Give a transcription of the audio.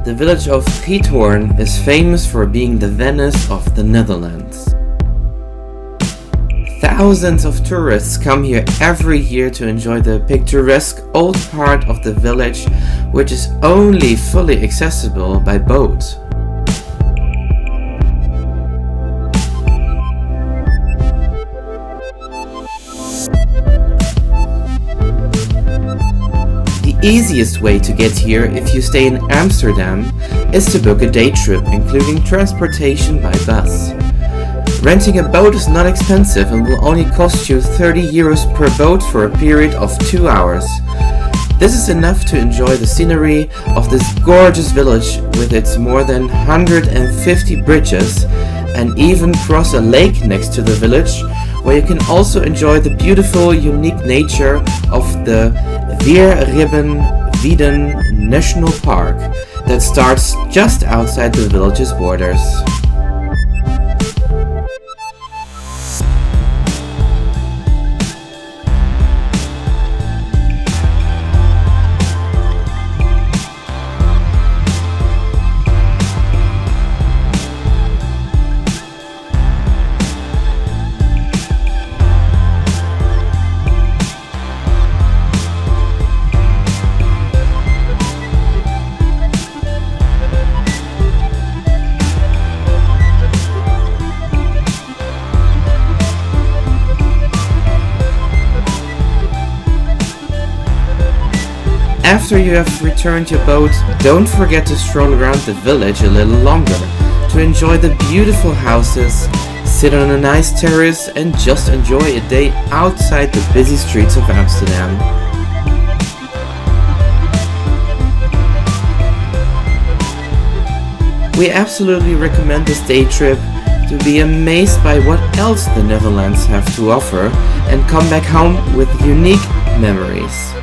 The village of Giethoorn is famous for being the Venice of the Netherlands. Thousands of tourists come here every year to enjoy the picturesque old part of the village, which is only fully accessible by boat. The easiest way to get here if you stay in Amsterdam is to book a day trip, including transportation by bus. Renting a boat is not expensive and will only cost you 30 euros per boat for a period of 2 hours. This is enough to enjoy the scenery of this gorgeous village with its more than 150 bridges, and even cross a lake next to the village, where you can also enjoy the beautiful, unique nature of the Weerribben National Park that starts just outside the village's borders. After you have returned your boat, don't forget to stroll around the village a little longer to enjoy the beautiful houses, sit on a nice terrace and just enjoy a day outside the busy streets of Amsterdam. We absolutely recommend this day trip to be amazed by what else the Netherlands have to offer and come back home with unique memories.